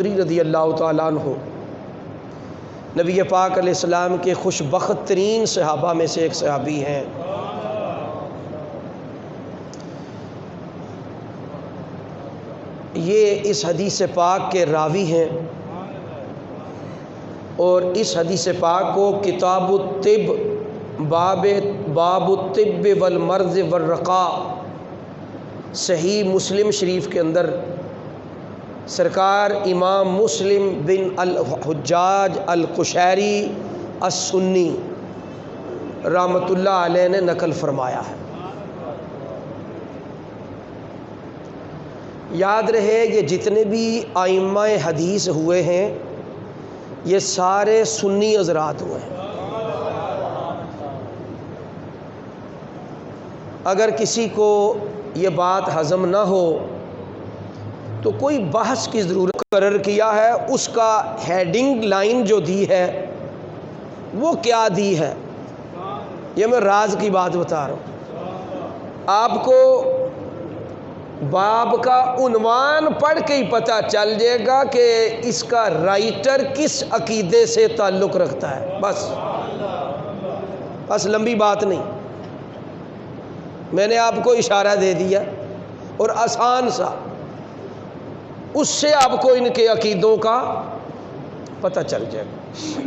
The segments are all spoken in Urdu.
رضی اللہ تعالیٰ عنہ نبی پاک علیہ السلام کے خوش بخت ترین صحابہ میں سے ایک صحابی ہیں۔ یہ اس حدیث پاک کے راوی ہیں اور اس حدیث پاک کو کتاب الطب باب الطب والمرض والرقاء صحیح مسلم شریف کے اندر سرکار امام مسلم بن الحجاج القشیری السنی رحمۃ اللہ علیہ نے نقل فرمایا ہے۔ یاد رہے یہ جتنے بھی ائمہ حدیث ہوئے ہیں یہ سارے سنی حضرات ہوئے ہیں۔ اگر کسی کو یہ بات ہضم نہ ہو تو کوئی بحث کی ضرورت مقرر کیا ہے، اس کا ہیڈنگ لائن جو دی ہے وہ کیا دی ہے، یہ میں راز کی بات بتا رہا ہوں۔ آپ کو باب کا عنوان پڑھ کے ہی پتہ چل جائے گا کہ اس کا رائٹر کس عقیدے سے تعلق رکھتا ہے، بس لمبی بات نہیں، میں نے آپ کو اشارہ دے دیا اور آسان سا، اس سے آپ کو ان کے عقیدوں کا پتہ چل جائے گا۔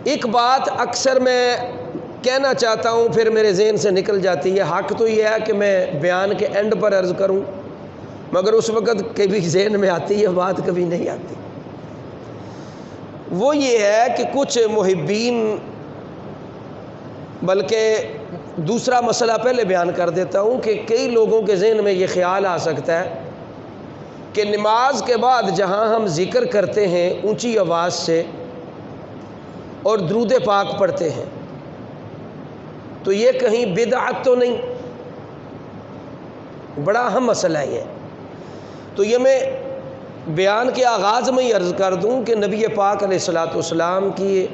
ایک بات اکثر میں کہنا چاہتا ہوں پھر میرے ذہن سے نکل جاتی ہے، حق تو یہ ہے کہ میں بیان کے اینڈ پر عرض کروں، مگر اس وقت کبھی ذہن میں آتی ہے بات، کبھی نہیں آتی۔ وہ یہ ہے کہ کچھ محبین، بلکہ دوسرا مسئلہ پہلے بیان کر دیتا ہوں کہ کئی لوگوں کے ذہن میں یہ خیال آ سکتا ہے کہ نماز کے بعد جہاں ہم ذکر کرتے ہیں اونچی آواز سے اور درود پاک پڑھتے ہیں تو یہ کہیں بدعت تو نہیں؟ بڑا اہم مسئلہ ہے یہ۔ تو یہ میں بیان کے آغاز میں ہی عرض کر دوں کہ نبی پاک علیہ السلام کی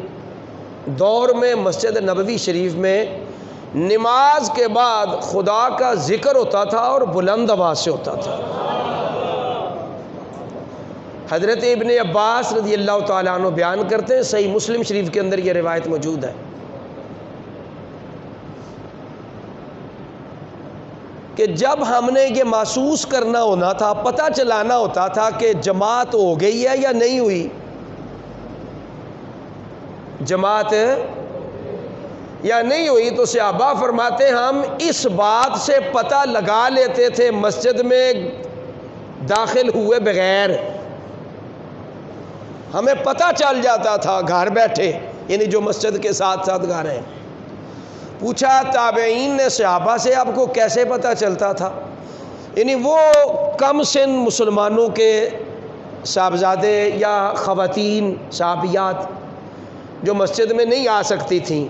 دور میں مسجد نبوی شریف میں نماز کے بعد خدا کا ذکر ہوتا تھا اور بلند آواز سے ہوتا تھا۔ حضرت ابن عباس رضی اللہ تعالیٰ عنہ بیان کرتے ہیں، صحیح مسلم شریف کے اندر یہ روایت موجود ہے کہ جب ہم نے یہ محسوس کرنا ہونا تھا، پتہ چلانا ہوتا تھا کہ جماعت ہو گئی ہے یا نہیں ہوئی، جماعت یا نہیں ہوئی، تو صحابہ فرماتے ہم اس بات سے پتہ لگا لیتے تھے مسجد میں داخل ہوئے بغیر، ہمیں پتہ چل جاتا تھا گھر بیٹھے، یعنی جو مسجد کے ساتھ ساتھ گھر ہیں۔ پوچھا تابعین نے صحابہ سے آپ کو کیسے پتہ چلتا تھا؟ یعنی وہ کم سن مسلمانوں کے صاحبزادے یا خواتین صحابیات جو مسجد میں نہیں آ سکتی تھیں۔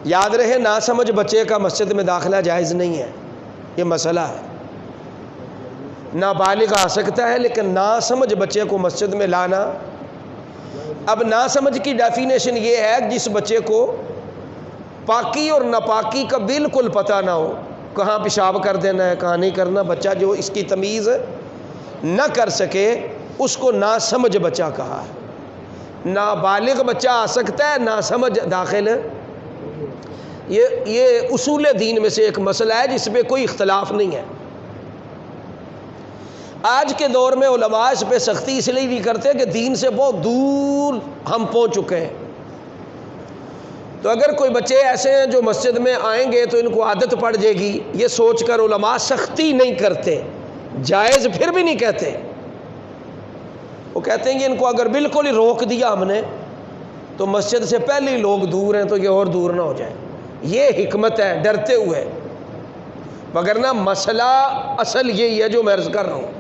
یاد رہے ناسمجھ بچے کا مسجد میں داخلہ جائز نہیں ہے، یہ مسئلہ ہے۔ نابالغ آ سکتا ہے لیکن ناسمجھ بچے کو مسجد میں لانا، اب ناسمجھ کی ڈیفینیشن یہ ہے جس بچے کو پاکی اور ناپاکی کا بالکل پتہ نہ ہو، کہاں پیشاب کر دینا ہے کہاں نہیں کرنا، بچہ جو اس کی تمیز نہ کر سکے اس کو ناسمجھ بچہ کہا ہے۔ نابالغ بچہ آ سکتا ہے، ناسمجھ داخل، یہ اصول دین میں سے ایک مسئلہ ہے جس پہ کوئی اختلاف نہیں ہے۔ آج کے دور میں علماء اس پہ سختی اس لیے نہیں کرتے کہ دین سے بہت دور ہم پہنچ چکے ہیں، تو اگر کوئی بچے ایسے ہیں جو مسجد میں آئیں گے تو ان کو عادت پڑ جائے گی، یہ سوچ کر علماء سختی نہیں کرتے، جائز پھر بھی نہیں کہتے، وہ کہتے ہیں کہ ان کو اگر بالکل ہی روک دیا ہم نے تو مسجد سے پہلے ہی لوگ دور ہیں تو یہ اور دور نہ ہو جائیں، یہ حکمت ہے ڈرتے ہوئے، وگرنہ مسئلہ اصل یہی ہے جو میں عرض کر رہا ہوں۔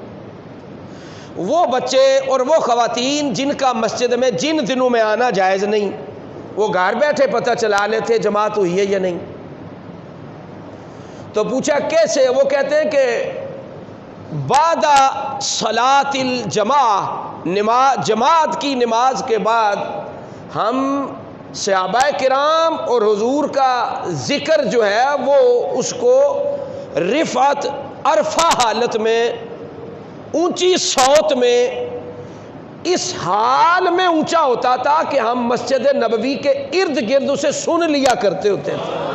وہ بچے اور وہ خواتین جن کا مسجد میں جن دنوں میں آنا جائز نہیں، وہ گھر بیٹھے پتہ چلا لیتے جماعت ہوئی ہے یا نہیں۔ تو پوچھا کیسے؟ وہ کہتے ہیں کہ بعد صلاۃ الجماع، جماعت کی نماز کے بعد ہم صحابہ کرام اور حضور کا ذکر جو ہے وہ اس کو رفعت عرفہ حالت میں اونچی صوت میں اس حال میں اونچا ہوتا تھا کہ ہم مسجد نبوی کے ارد گرد اسے سن لیا کرتے ہوتے تھے۔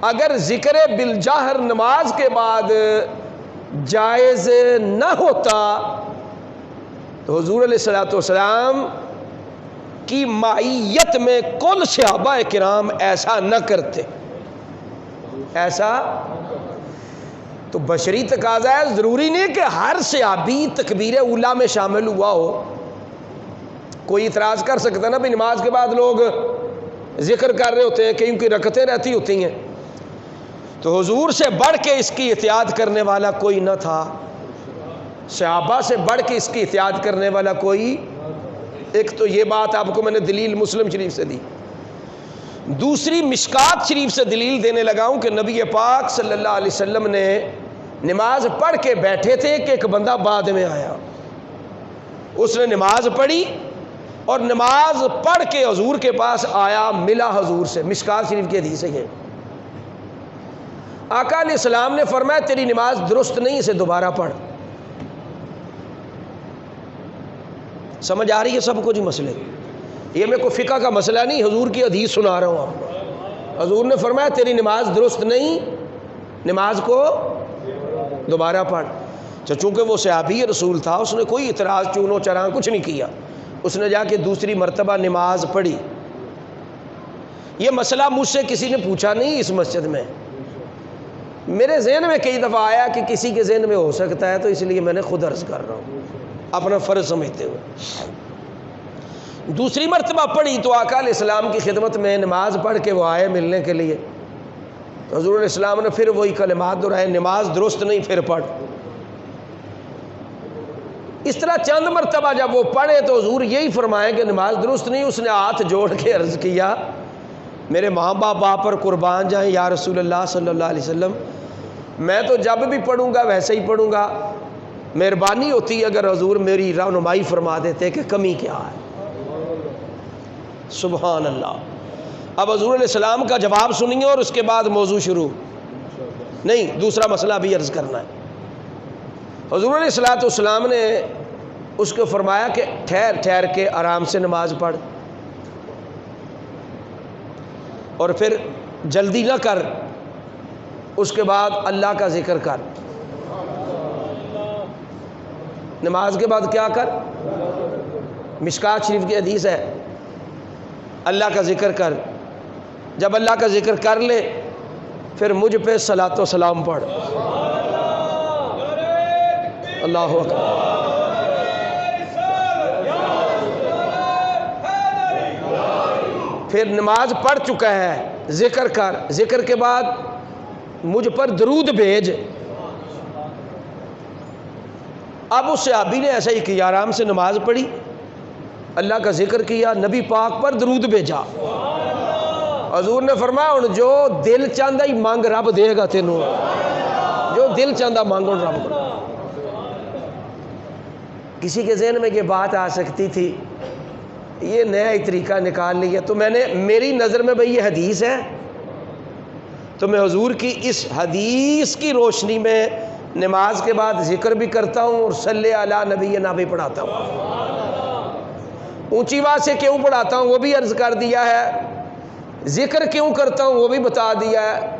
اگر ذکر بالجہر نماز کے بعد جائز نہ ہوتا تو حضور علیہ الصلوۃ والسلام کی معیت میں کل صحابہ کرام ایسا نہ کرتے۔ ایسا تو بشری تقاضا ہے، ضروری نہیں کہ ہر صحابی تکبیر اولیٰ میں شامل ہوا ہو۔ کوئی اعتراض کر سکتا نا بھی نماز کے بعد لوگ ذکر کر رہے ہوتے ہیں، کہیں کی رکعتیں رہتی ہوتی ہیں، تو حضور سے بڑھ کے اس کی احتیاط کرنے والا کوئی نہ تھا، صحابہ سے بڑھ کے اس کی احتیاط کرنے والا کوئی۔ ایک تو یہ بات آپ کو میں نے دلیل مسلم شریف سے دی، دوسری مشکات شریف سے دلیل دینے لگا ہوں کہ نبی پاک صلی اللہ علیہ وسلم نے نماز پڑھ کے بیٹھے تھے کہ ایک بندہ بعد میں آیا، اس نے نماز پڑھی اور نماز پڑھ کے حضور کے پاس آیا، ملا حضور سے، مشکات شریف کی حدیث ہے یہ۔ آقا علیہ السلام نے فرمایا تیری نماز درست نہیں، اسے دوبارہ پڑھ۔ سمجھ آ رہی ہے سب کچھ مسئلے؟ یہ میں کوئی فقہ کا مسئلہ نہیں، حضور کی حدیث سنا رہا ہوں آپ کو۔ حضور نے فرمایا تیری نماز درست نہیں، نماز کو دوبارہ پڑھ۔ چونکہ وہ صحابی رسول تھا، اس نے کوئی اعتراض چونو چراں کچھ نہیں کیا، اس نے جا کے دوسری مرتبہ نماز پڑھی۔ یہ مسئلہ مجھ سے کسی نے پوچھا نہیں اس مسجد میں، میرے ذہن میں کئی دفعہ آیا کہ کسی کے ذہن میں ہو سکتا ہے، تو اس لیے میں نے خود عرض کر رہا ہوں اپنا فرض سمجھتے ہوئے۔ دوسری مرتبہ پڑھی تو آقا علیہ السلام کی خدمت میں نماز پڑھ کے وہ آئے ملنے کے لیے، تو حضور علیہ السلام نے پھر وہی کلمات دہرائے، نماز درست نہیں پھر پڑھ۔ اس طرح چند مرتبہ جب وہ پڑھے تو حضور یہی فرمائے کہ نماز درست نہیں۔ اس نے ہاتھ جوڑ کے عرض کیا میرے ماں باپ آپ پر قربان جائیں یا رسول اللہ صلی اللہ علیہ وسلم، میں تو جب بھی پڑھوں گا ویسے ہی پڑھوں گا، مہربانی ہوتی اگر حضور میری رہنمائی فرما دیتے کہ کمی کیا ہے۔ سبحان اللہ۔ اب حضور علیہ السلام کا جواب سنیے اور اس کے بعد موضوع شروع، نہیں دوسرا مسئلہ بھی عرض کرنا ہے۔ حضور علیہ السلام نے اس کو فرمایا کہ ٹھہر ٹھہر کے آرام سے نماز پڑھ، اور پھر جلدی نہ کر، اس کے بعد اللہ کا ذکر کر۔ نماز کے بعد کیا کر؟ مشکات شریف کی حدیث ہے، اللہ کا ذکر کر۔ جب اللہ کا ذکر کر لے پھر مجھ پہ صلاۃ و سلام پڑھ۔ اللہ اکبر۔ پھر نماز پڑھ چکا ہے، ذکر کر، ذکر کے بعد مجھ پر درود بھیج۔ اب اس صحابی نے ایسا ہی کیا، آرام سے نماز پڑھی، اللہ کا ذکر کیا، نبی پاک پر درود بھیجا۔ حضور نے فرمایا ہن جو دل چاہتا ہی مانگ رب دے گا تینوں، جو دل چاہتا مانگو رب کو۔ کسی کے ذہن میں یہ بات آ سکتی تھی یہ نیا ہی طریقہ نکال لیا، تو میں نے میری نظر میں بھئی یہ حدیث ہے، تو میں حضور کی اس حدیث کی روشنی میں نماز کے بعد ذکر بھی کرتا ہوں اور صلی علی نبینا بھی پڑھاتا ہوں۔ اونچی آواز سے کیوں پڑھاتا ہوں وہ بھی عرض کر دیا ہے، ذکر کیوں کرتا ہوں وہ بھی بتا دیا ہے۔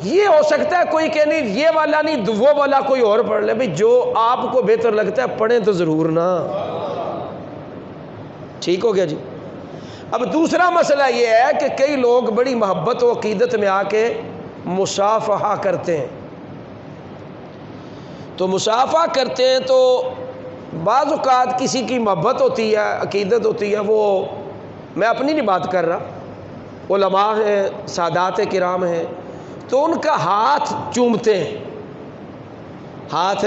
یہ ہو سکتا ہے کوئی کہ نہیں یہ والا نہیں وہ والا کوئی اور پڑھ لے، بھئی جو آپ کو بہتر لگتا ہے پڑھیں تو ضرور نا۔ ٹھیک ہو گیا جی۔ اب دوسرا مسئلہ یہ ہے کہ کئی لوگ بڑی محبت و عقیدت میں آ کے مصافحہ کرتے ہیں، تو مصافحہ کرتے ہیں تو بعض اوقات کسی کی محبت ہوتی ہے، عقیدت ہوتی ہے، وہ میں اپنی نہیں بات کر رہا، علماء ہیں، سادات کرام ہیں، تو ان کا ہاتھ چومتے ہیں، ہاتھ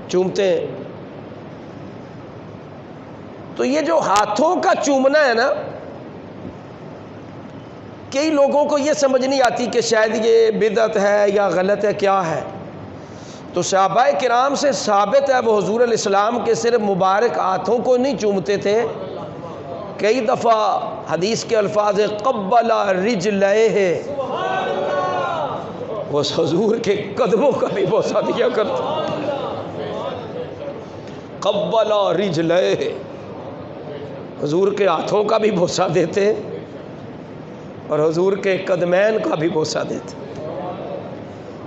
چومتے ہیں۔ تو یہ جو ہاتھوں کا چومنا ہے نا، کئی لوگوں کو یہ سمجھ نہیں آتی کہ شاید یہ بدعت ہے یا غلط ہے، کیا ہے۔ تو صحابہ کرام سے ثابت ہے وہ حضور علیہ السلام کے صرف مبارک ہاتھوں کو نہیں چومتے تھے، کئی دفعہ حدیث کے الفاظ قبل رجلہ، وہ حضور کے قدموں کا بھی بوسہ دیا کرتے، قبل رجلے، حضور کے ہاتھوں کا بھی بوسہ دیتے اور حضور کے قدمین کا بھی بوسہ دیتے۔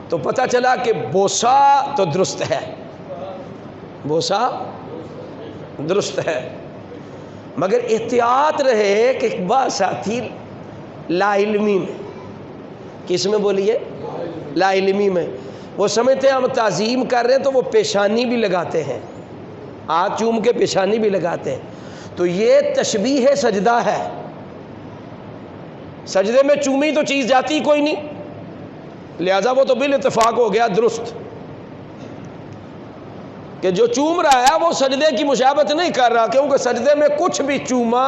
تو پتہ چلا کہ بوسہ تو درست ہے، بوسہ درست ہے، مگر احتیاط رہے کہ بعض ساتھی لا علمی میں، کس میں بولیے؟ لا علمی میں، وہ سمجھتے ہیں ہم تعظیم کر رہے ہیں تو وہ پیشانی بھی لگاتے ہیں، ہاتھ چوم کے پیشانی بھی لگاتے ہیں، تو یہ تشبیہ سجدہ ہے۔ سجدے میں چومی تو چیز جاتی کوئی نہیں، لہذا وہ تو بالاتفاق ہو گیا درست، کہ جو چوم رہا ہے وہ سجدے کی مشابہت نہیں کر رہا، کیونکہ سجدے میں کچھ بھی چوما،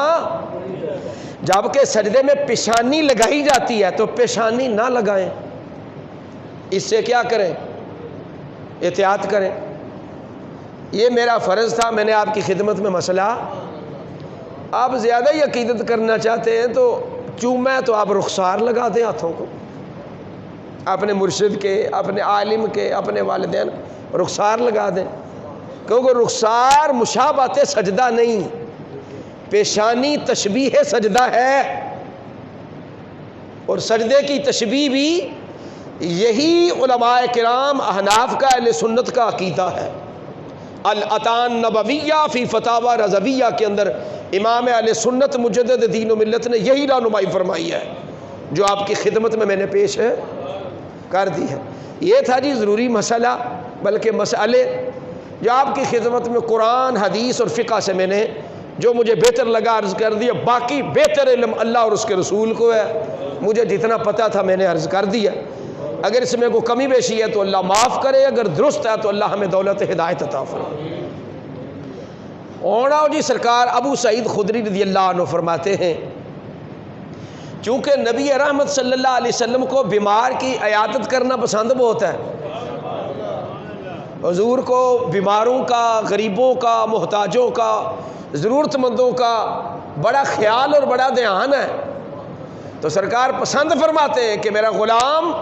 جبکہ سجدے میں پیشانی لگائی جاتی ہے تو پیشانی نہ لگائیں، اس سے کیا کریں؟ احتیاط کریں۔ یہ میرا فرض تھا، میں نے آپ کی خدمت میں مسئلہ، آپ زیادہ ہی عقیدت کرنا چاہتے ہیں تو چومیں تو آپ رخسار لگا دیں ہاتھوں کو، اپنے مرشد کے، اپنے عالم کے، اپنے والدین رخسار لگا دیں، کیونکہ رخسار مشابہت سجدہ نہیں، پیشانی تشبیہ سجدہ ہے، اور سجدے کی تشبیہ بھی یہی علماء کرام احناف کا، اہل سنت کا عقیدہ ہے۔ الاتان نبویہ فی فتاوی رضویہ کے اندر امام اہل سنت مجدد دین و ملت نے یہی رہنمائی فرمائی ہے جو آپ کی خدمت میں نے پیش کر دی ہے۔ یہ تھا جی ضروری مسئلہ، بلکہ مسئلے جو آپ کی خدمت میں قرآن، حدیث اور فقہ سے میں نے جو مجھے بہتر لگا عرض کر دیا، باقی بہتر علم اللہ اور اس کے رسول کو ہے، مجھے جتنا پتہ تھا میں نے عرض کر دیا، اگر اس میں کوئی کمی بیشی ہے تو اللہ معاف کرے، اگر درست ہے تو اللہ ہمیں دولت ہدایت عطا فرمائے۔ اور جی سرکار ابو سعید خدری رضی اللہ عنہ فرماتے ہیں، چونکہ نبی رحمت صلی اللہ علیہ وسلم کو بیمار کی عیادت کرنا پسند بہت ہے، حضور کو بیماروں کا، غریبوں کا، محتاجوں کا، ضرورت مندوں کا بڑا خیال اور بڑا دھیان ہے، تو سرکار پسند فرماتے ہیں کہ میرا غلام،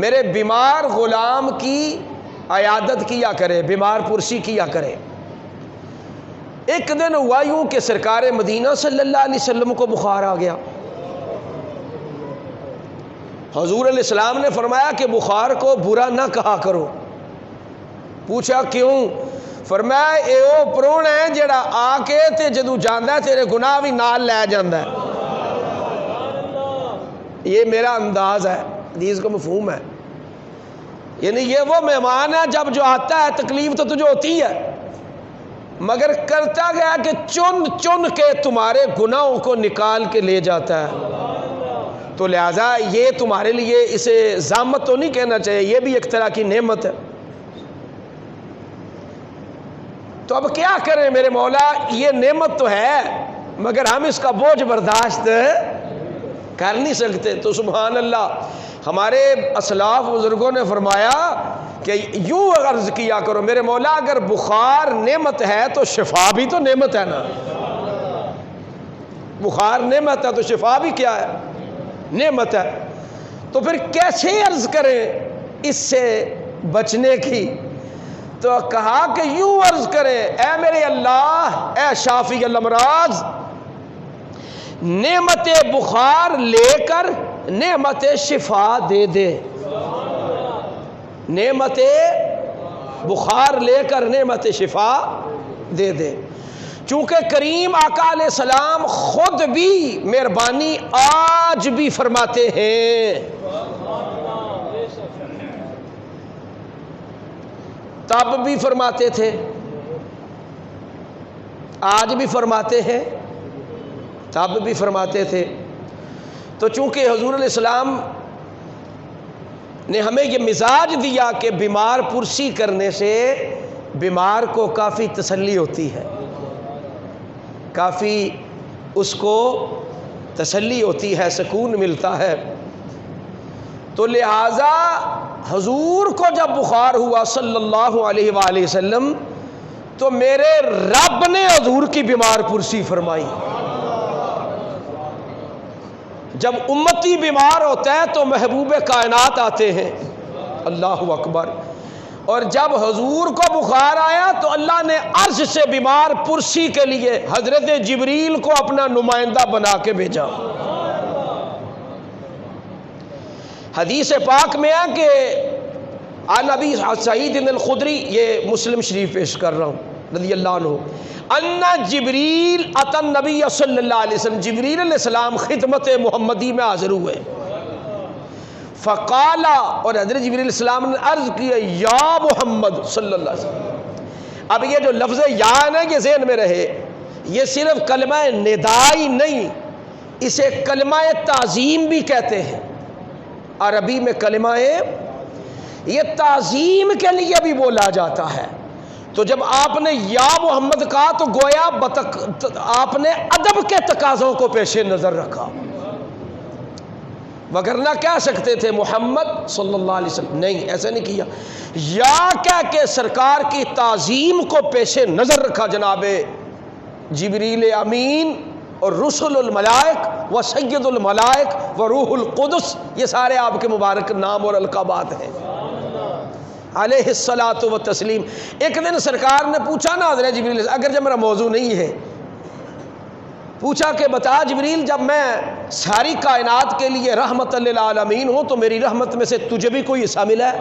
میرے بیمار غلام کی عیادت کیا کرے، بیمار پرسی کیا کرے۔ ایک دن ہوا یوں کہ سرکار مدینہ صلی اللہ علیہ وسلم کو بخار آ گیا، حضور علیہ السلام نے فرمایا کہ بخار کو برا نہ کہا کرو۔ پوچھا کیوں؟ فرمایا اے او پرون ہے جڑا آ کے تے جدوں جاندا ہے تیرے گناہ بھی نال لے جاندا ہے۔ یہ میرا انداز ہے، حدیث کا مفہوم ہے، یعنی یہ وہ مہمان ہے جب جو آتا ہے تکلیف تو تجھے ہوتی ہے، مگر کرتا گیا کہ چن چن کے تمہارے گناہوں کو نکال کے لے جاتا ہے، تو لہٰذا یہ تمہارے لیے اسے زحمت تو نہیں کہنا چاہیے، یہ بھی ایک طرح کی نعمت ہے۔ تو اب کیا کریں میرے مولا، یہ نعمت تو ہے مگر ہم اس کا بوجھ برداشت کر نہیں سکتے۔ تو سبحان اللہ، ہمارے اسلاف بزرگوں نے فرمایا کہ یوں عرض کیا کرو، میرے مولا اگر بخار نعمت ہے تو شفا بھی تو نعمت ہے نا، بخار نعمت ہے تو شفا بھی کیا ہے؟ نعمت ہے۔ تو پھر کیسے عرض کریں اس سے بچنے کی؟ تو کہا کہ یوں عرض کریں، اے میرے اللہ، اے شافی الامراض، نعمت بخار لے کر نعمت شفا دے دے، نعمت بخار لے کر نعمت شفا دے دے۔ چونکہ کریم آقا علیہ السلام خود بھی مہربانی آج بھی فرماتے ہیں، تب بھی فرماتے تھے، آج بھی فرماتے ہیں، تب بھی فرماتے تھے۔ تو چونکہ حضور علیہ السلام نے ہمیں یہ مزاج دیا کہ بیمار پرسی کرنے سے بیمار کو کافی تسلی ہوتی ہے، کافی اس کو تسلی ہوتی ہے، سکون ملتا ہے، تو لہٰذا حضور کو جب بخار ہوا صلی اللہ علیہ وآلہ وسلم تو میرے رب نے حضور کی بیمار پرسی فرمائی۔ جب امتی بیمار ہوتا ہے تو محبوب کائنات آتے ہیں، اللہ اکبر۔ اور جب حضور کو بخار آیا تو اللہ نے عرش سے بیمار پرسی کے لیے حضرت جبریل کو اپنا نمائندہ بنا کے بھیجا۔ حدیث پاک میں ہے کہ عن ابی سعید الخدری، یہ مسلم شریف پیش کر رہا ہوں رضی اللہ عنہ، ان جبریل اتی النبی صلی اللہ علیہ وسلم، جبریل علیہ السلام خدمت محمدی میں حاضر ہوئے، فقال، اور حضرت جبریل علیہ السلام نے عرض کیا یا محمد صلی اللہ علیہ وسلم۔ اب یہ جو لفظ یا ہے نا، یہ ذہن میں رہے، یہ صرف کلمہ ندائی نہیں، اسے کلمہ تعظیم بھی کہتے ہیں۔ عربی میں کلمہ یہ تعظیم کے لیے بھی بولا جاتا ہے۔ تو جب آپ نے یا محمد کہا تو گویا آپ نے ادب کے تقاضوں کو پیش نظر رکھا، وگرنہ کہہ سکتے تھے محمد صلی اللہ علیہ وسلم، نہیں، ایسا نہیں کیا، یا کہہ کے سرکار کی تعظیم کو پیش نظر رکھا۔ جناب جبریل امین اور رسول الملائک و سید الملائک و روح القدس، یہ سارے آپ کے مبارک نام اور القابات ہیں علیہ الصلاۃ و تسلیم۔ ایک دن سرکار نے پوچھا نا حضرت جبریل، اگر جب میرا موضوع نہیں ہے، پوچھا کہ بتا جبریل، جب میں ساری کائنات کے لیے رحمت للعالمین ہوں تو میری رحمت میں سے تجھے بھی کوئی حصہ ملا ہے؟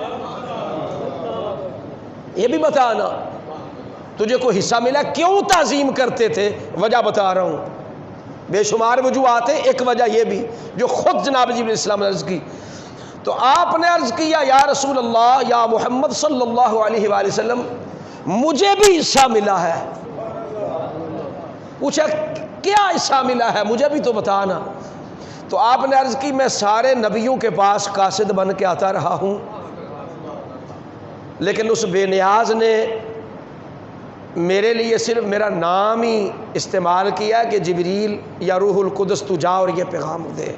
یہ بھی بتانا، تجھے کوئی حصہ ملا؟ کیوں تعظیم کرتے تھے؟ وجہ بتا رہا ہوں، بے شمار وجوہات ہیں، ایک وجہ یہ بھی جو خود جناب جبریل علیہ السلام نے عرض کی، تو آپ نے عرض کیا یا رسول اللہ، یا محمد صلی اللہ علیہ وآلہ وسلم، مجھے بھی حصہ ملا ہے۔ پوچھا کیا حصہ ملا ہے، مجھے بھی تو بتانا۔ تو آپ نے عرض کی میں سارے نبیوں کے پاس قاصد بن کے آتا رہا ہوں، لیکن اس بے نیاز نے میرے لیے صرف میرا نام ہی استعمال کیا کہ جبریل یا روح القدس تو جا اور یہ پیغام دے،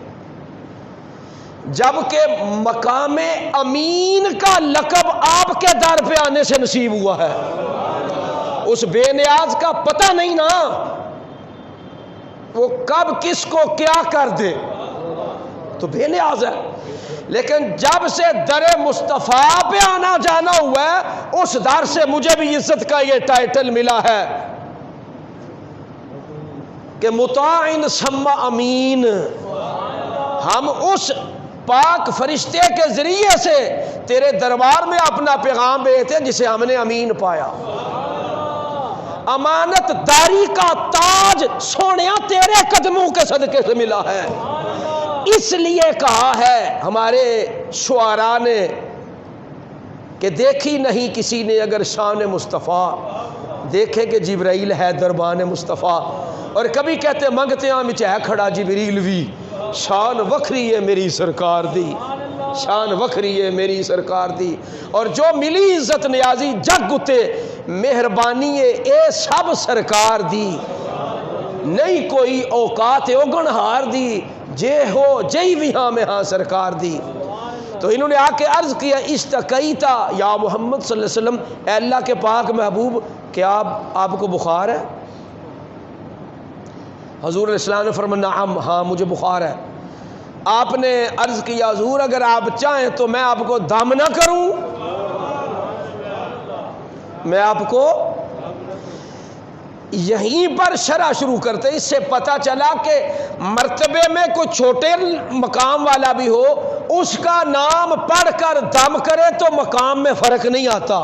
جبکہ مقام امین کا لقب آپ کے در پہ آنے سے نصیب ہوا ہے۔ اس بے نیاز کا پتہ نہیں نا وہ کب کس کو کیا کر دے، تو بے نیاز ہے، لیکن جب سے در مصطفیٰ پہ آنا جانا ہوا ہے، اس در سے مجھے بھی عزت کا یہ ٹائٹل ملا ہے کہ مطاع ثم امین۔ ہم اس پاک فرشتے کے ذریعے سے تیرے دربار میں اپنا پیغام بھیجتے جسے ہم نے امین پایا۔ امانت داری کا تاج سونیا تیرے قدموں کے صدقے سے ملا ہے۔ اس لیے کہا ہے ہمارے شعراء نے کہ دیکھی نہیں کسی نے اگر شان مصطفیٰ، دیکھے کہ جبرائیل ہے دربان مصطفیٰ، اور کبھی کہتے منگتے ہیں مچ ہے کھڑا جبریل بھی، شان وکھری ہے میری سرکار دی، شان وکھری ہے میری سرکار دی۔ اور جو ملی عزت نیازی جگ اتے، مہربانی اے سب سرکار دی، نہیں کوئی اوقات اوگن ہار دی، جے ہو جئی بھی ہاں میں ہاں سرکار دی۔ تو انہوں نے آ کے عرض کیا اشتقیتا یا محمد صلی اللہ علیہ وسلم، اے اللہ کے پاک محبوب، کیا آپ کو بخار ہے؟ حضور علیہ السلام نے فرمایا نعم، ہاں مجھے بخار ہے۔ آپ نے عرض کیا حضور اگر آپ چاہیں تو میں آپ کو دم نہ کروں، میں آپ کو یہیں پر شرح شروع کرتے۔ اس سے پتہ چلا کہ مرتبے میں کوئی چھوٹے مقام والا بھی ہو، اس کا نام پڑھ کر دم کرے تو مقام میں فرق نہیں آتا۔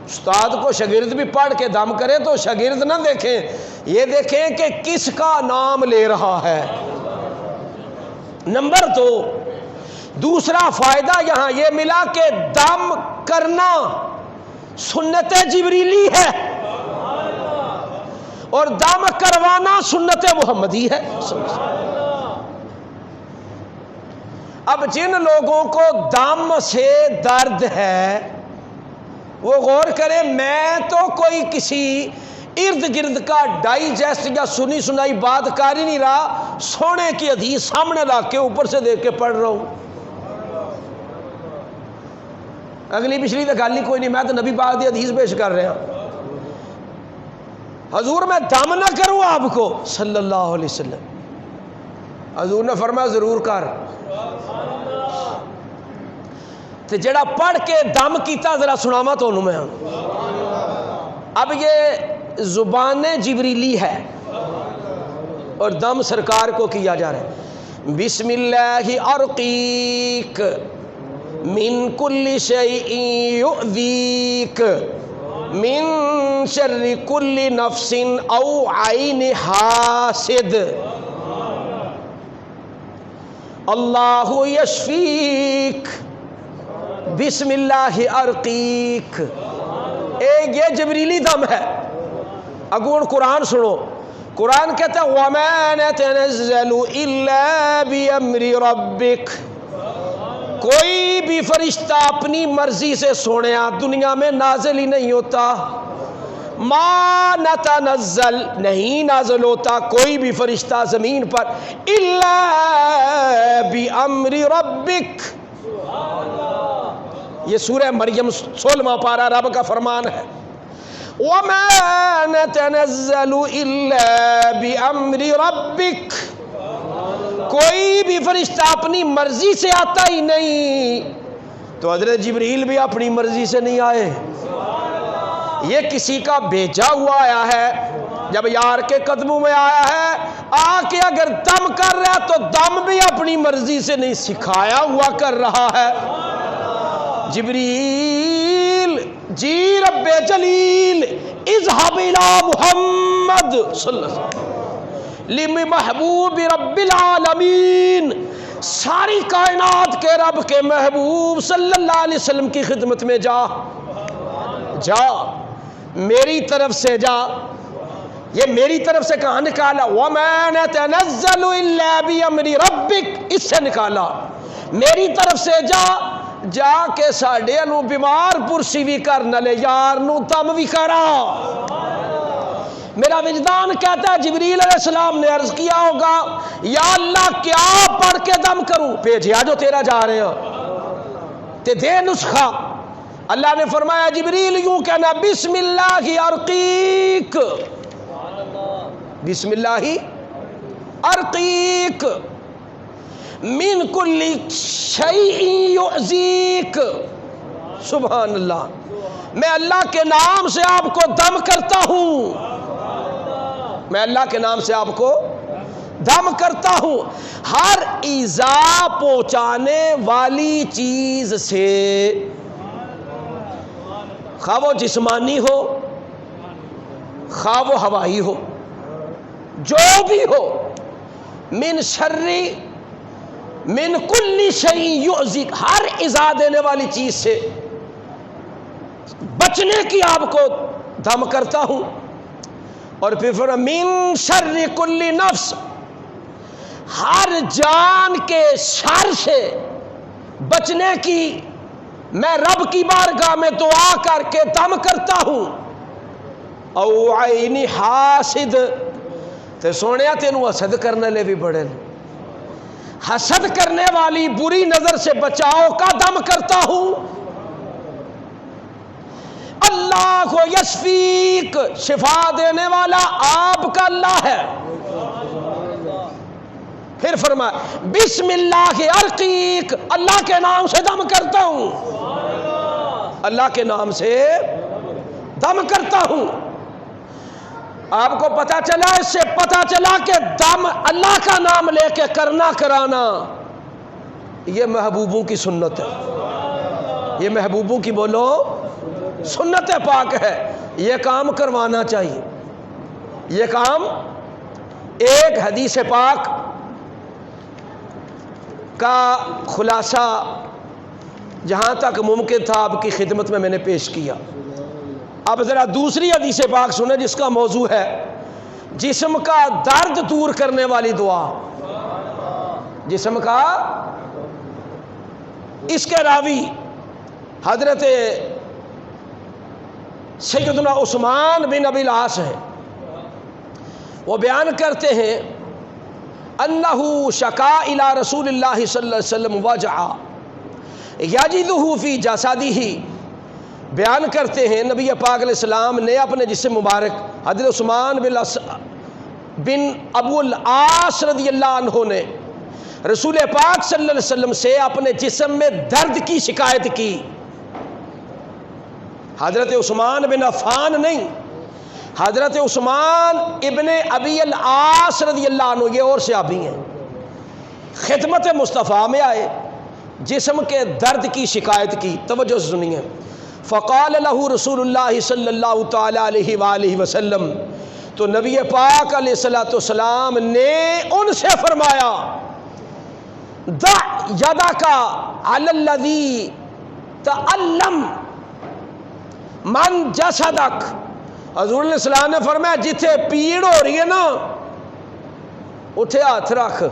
استاد کو شاگرد بھی پڑھ کے دم کرے تو شاگرد نہ دیکھیں، یہ دیکھیں کہ کس کا نام لے رہا ہے۔ نمبر 2، دوسرا فائدہ یہاں یہ ملا کہ دم کرنا سنت جبریلی ہے اور دم کروانا سنت محمدی ہے۔ اب جن لوگوں کو دم سے درد ہے وہ غور کریں، میں تو کوئی کسی ارد گرد کا ڈائجسٹ یا سنی سنائی بات کر ہی نہیں رہا، سونے کی حدیث سامنے رکھ کے اوپر سے دیکھ کے پڑھ رہا ہوں۔ اگلی پچھلی تو گل ہی کوئی نہیں، میں تو نبی پاک دی حدیث پیش کر رہا ہوں۔ حضور میں دم نہ کروں آپ کو صلی اللہ علیہ وسلم؟ حضور نے فرمایا ضرور کر، تو جڑا پڑھ کے دم کیتا ذرا سناوا تو میں اب یہ زبان جبریلی ہے اور دم سرکار کو کیا جا رہا ہے. بسم اللہ ارقیک من کل شیء یؤذیک من شر کل نفس او عین حاسد اللہ یشفیک بسم اللہ ارقیک. یہ جبریلی دم ہے. اگون قرآن سنو. قرآن کہتا ہے وَمَا نَتَنَزَّلُ إِلَّا بِأَمْرِ رَبِّكَ. کوئی بھی فرشتہ اپنی مرضی سے سوڑیا دنیا میں نازل ہی نہیں ہوتا. ما نتنزل نہیں نازل ہوتا کوئی بھی فرشتہ زمین پر الا بامر ربک. یہ سورہ مریم 16واں پارہ رب کا فرمان ہے. وما نتنزل الا بامر ربک. کوئی بھی فرشتہ اپنی مرضی سے آتا ہی نہیں. تو حضرت جبریل بھی اپنی مرضی سے نہیں آئے, یہ کسی کا بھیجا ہوا آیا ہے. جب یار کے قدموں میں آیا ہے آ کے اگر دم کر رہا تو دم بھی اپنی مرضی سے نہیں, سکھایا ہوا کر رہا ہے. جبریل جی رب جلیل اذهب الى محمد صلی اللہ علیہ وسلم لمحبوب رب العالمین. ساری کائنات کے رب کے محبوب صلی اللہ علیہ وسلم کی خدمت میں جا میری طرف سے جا. یہ میری طرف سے کہاں نکالا؟ وَمَا نَتَنَزَّلُ إِلَّا بِأَمْرِ رَبِّكَ, اس سے نکالا. میری طرف سے جا کے ساڈے نو بیمار پرسی بھی کر نہ لے یار نو دم بھی کرا. میرا وجدان کہتا ہے جبریل علیہ السلام نے عرض کیا ہوگا یا اللہ کیا پڑھ کے دم کروں, بھیجیا جو تیرا جا رہے ہیں تے دے نسخہ. اللہ نے فرمایا جبریل یوں کہنا بسم اللہ ارقیک, بسم اللہ ارقیک من کل شیء یؤذیک. سبحان اللہ. میں اللہ کے نام سے آپ کو دم کرتا ہوں, میں اللہ کے نام سے آپ کو دم کرتا ہوں ہر ایذا پہنچانے والی چیز سے, خواہ وہ جسمانی ہو خواہ وہ ہوائی ہو جو بھی ہو. من شر من کل شیء یؤذیک, ہر ایذا دینے والی چیز سے بچنے کی آپ کو دم کرتا ہوں. اور پھر فرمایا من شر کل نفس, ہر جان کے شر سے بچنے کی میں رب کی بارگاہ میں دعا کر کے دم کرتا ہوں. او عین حاسد, تے سونیا تینوں حسد کرنے لے بھی بڑے, حسد کرنے والی بری نظر سے بچاؤ کا دم کرتا ہوں. اللہ کو یشفیک, شفا دینے والا آپ کا اللہ ہے. پھر فرمایا بسم اللہ ارقیک, اللہ کے نام سے دم کرتا ہوں, اللہ کے نام سے دم کرتا ہوں. آپ کو پتا چلا, اس سے پتا چلا کہ دم اللہ کا نام لے کے کرنا کرانا یہ محبوبوں کی سنت ہے, یہ محبوبوں کی بولو سنت پاک ہے. یہ کام کروانا چاہیے. یہ کام ایک حدیث پاک کا خلاصہ جہاں تک ممکن تھا آپ کی خدمت میں نے پیش کیا. اب ذرا دوسری حدیث پاک سنیں جس کا موضوع ہے جسم کا درد دور کرنے والی دعا. جسم کا, اس کے راوی حضرت سیدنا عثمان بن ابی العاص ہیں. وہ بیان کرتے ہیں انہو شکا الی رسول اللہ صلی اللہ علیہ وسلم وجعا یجدہ فی جسدہ. بیان کرتے ہیں نبی پاک علیہ السلام نے اپنے جسم مبارک حضرت عثمان بن ابو العاص رضی اللہ عنہ نے رسول پاک صلی اللہ علیہ وسلم سے اپنے جسم میں درد کی شکایت کی. حضرت عثمان بن عفان نہیں، حضرت عثمان ابن ابی العاص رضی اللہ عنہ، یہ اور صحابی ہیں، خدمت مصطفیٰ میں آئے، جسم کے درد کی شکایت کی. توجہ سے سنیے. فقال له رسول اللہ صلی اللہ تعالی علیہ وآلہ وسلم، تو نبی پاک علیہ السلام نے ان سے فرمایا دع یدک علی الذی تعلم من جسدک. حضور علیہ السلام نے فرمایا جتھے پیڑ ہو رہی ہے نا اتھے ہاتھ رکھ.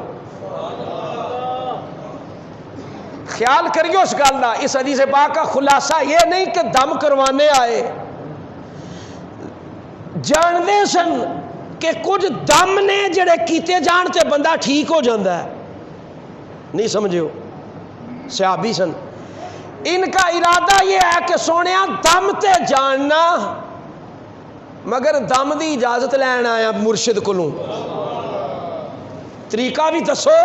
خیال کریو اس گل کا. اس حدیث پاک کا خلاصہ یہ نہیں کہ دم کروانے آئے، جانتے سن کہ کچھ دم نے جڑے کیتے جان تے بندہ ٹھیک ہو جاندہ ہے. نہیں سمجھو، صحابی سن. ان کا ارادہ یہ ہے کہ سونیا دم تے جاننا، مگر دم دی اجازت لین آیا مرشد کولوں، طریقہ بھی دسو